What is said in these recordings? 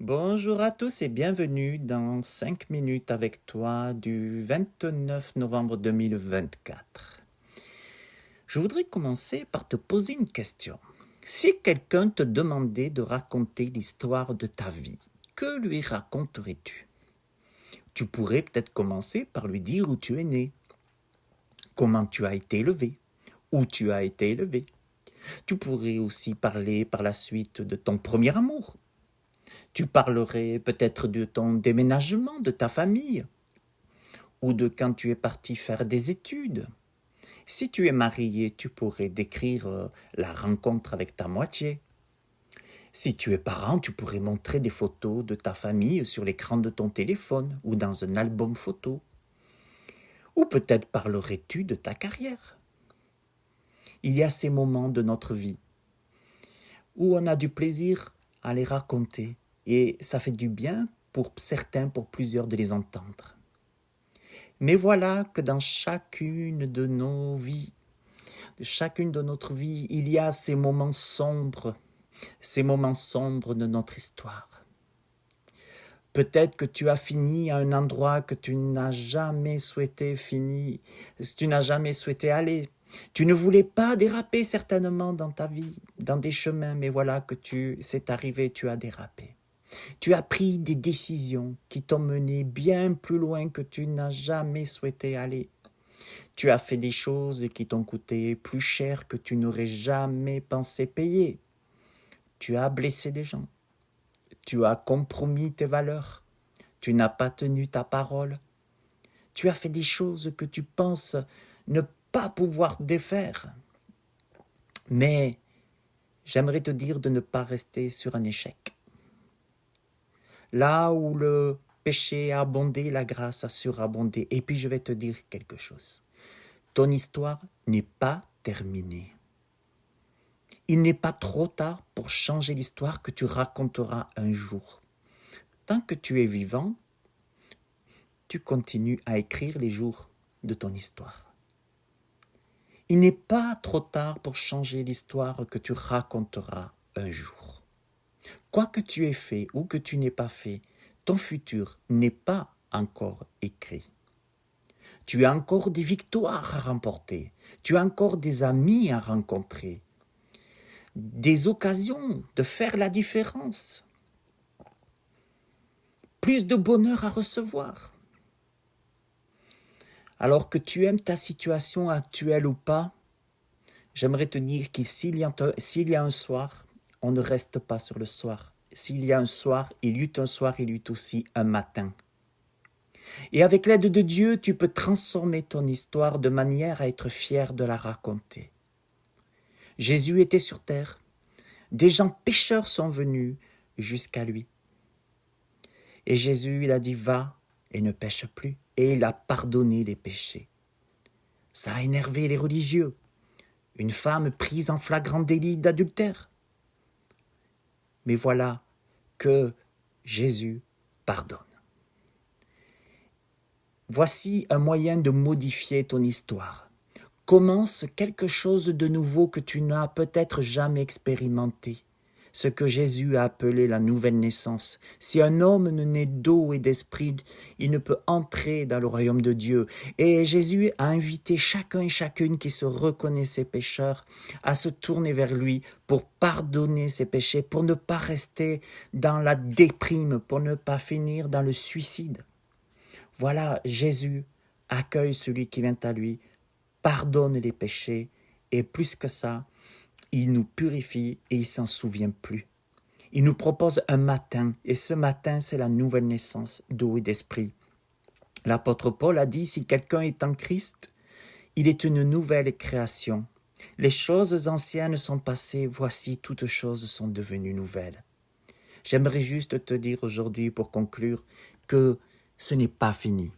Bonjour à tous et bienvenue dans 5 minutes avec toi du 29 novembre 2024. Je voudrais commencer par te poser une question. Si quelqu'un te demandait de raconter l'histoire de ta vie, que lui raconterais-tu? Tu pourrais peut-être commencer par lui dire où tu es né, comment tu as été élevé, où tu as été élevé. Tu pourrais aussi parler par la suite de ton premier amour. Tu parlerais peut-être de ton déménagement, de ta famille, ou de quand tu es parti faire des études. Si tu es marié, tu pourrais décrire la rencontre avec ta moitié. Si tu es parent, tu pourrais montrer des photos de ta famille sur l'écran de ton téléphone ou dans un album photo. Ou peut-être parlerais-tu de ta carrière. Il y a ces moments de notre vie où on a du plaisir à les raconter et ça fait du bien pour certains, pour plusieurs de les entendre. Mais voilà que dans chacune de nos vies, chacune de notre vie, il y a ces moments sombres de notre histoire. Peut-être que tu as fini à un endroit que tu n'as jamais souhaité finir, tu n'as jamais souhaité aller. Tu ne voulais pas déraper certainement dans ta vie, dans des chemins, mais voilà que c'est arrivé, tu as dérapé. Tu as pris des décisions qui t'ont mené bien plus loin que tu n'as jamais souhaité aller. Tu as fait des choses qui t'ont coûté plus cher que tu n'aurais jamais pensé payer. Tu as blessé des gens. Tu as compromis tes valeurs. Tu n'as pas tenu ta parole. Tu as fait des choses que tu penses ne pas pouvoir défaire. Mais j'aimerais te dire de ne pas rester sur un échec. Là où le péché a abondé, la grâce a surabondé. Et puis je vais te dire quelque chose. Ton histoire n'est pas terminée. Il n'est pas trop tard pour changer l'histoire que tu raconteras un jour. Tant que tu es vivant, tu continues à écrire les jours de ton histoire. Il n'est pas trop tard pour changer l'histoire que tu raconteras un jour. Quoi que tu aies fait ou que tu n'aies pas fait, ton futur n'est pas encore écrit. Tu as encore des victoires à remporter. Tu as encore des amis à rencontrer. Des occasions de faire la différence. Plus de bonheur à recevoir. Alors que tu aimes ta situation actuelle ou pas, j'aimerais te dire que s'il y a un soir, on ne reste pas sur le soir. S'il y a un soir, il y eut un soir, il y eut aussi un matin. Et avec l'aide de Dieu, tu peux transformer ton histoire de manière à être fier de la raconter. Jésus était sur terre. Des gens pécheurs sont venus jusqu'à lui. Et Jésus, il a dit, va et ne pêche plus. Et il a pardonné les péchés. Ça a énervé les religieux. Une femme prise en flagrant délit d'adultère. Mais voilà que Jésus pardonne. Voici un moyen de modifier ton histoire. Commence quelque chose de nouveau que tu n'as peut-être jamais expérimenté. Ce que Jésus a appelé la nouvelle naissance. Si un homme ne naît d'eau et d'esprit, il ne peut entrer dans le royaume de Dieu. Et Jésus a invité chacun et chacune qui se reconnaissait pécheur à se tourner vers lui pour pardonner ses péchés, pour ne pas rester dans la déprime, pour ne pas finir dans le suicide. Voilà, Jésus accueille celui qui vient à lui, pardonne les péchés, et plus que ça, il nous purifie et il s'en souvient plus. Il nous propose un matin, et ce matin, c'est la nouvelle naissance d'eau et d'esprit. L'apôtre Paul a dit, si quelqu'un est en Christ, il est une nouvelle création. Les choses anciennes sont passées, voici toutes choses sont devenues nouvelles. J'aimerais juste te dire aujourd'hui, pour conclure, que ce n'est pas fini.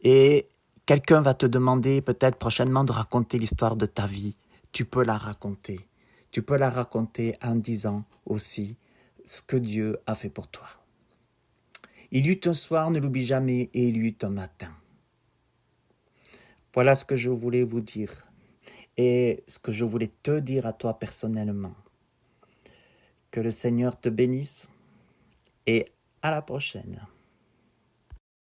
Et quelqu'un va te demander peut-être prochainement de raconter l'histoire de ta vie. Tu peux la raconter. Tu peux la raconter en disant aussi ce que Dieu a fait pour toi. Il y eut un soir, ne l'oublie jamais, et il y eut un matin. Voilà ce que je voulais vous dire et ce que je voulais te dire à toi personnellement. Que le Seigneur te bénisse et à la prochaine.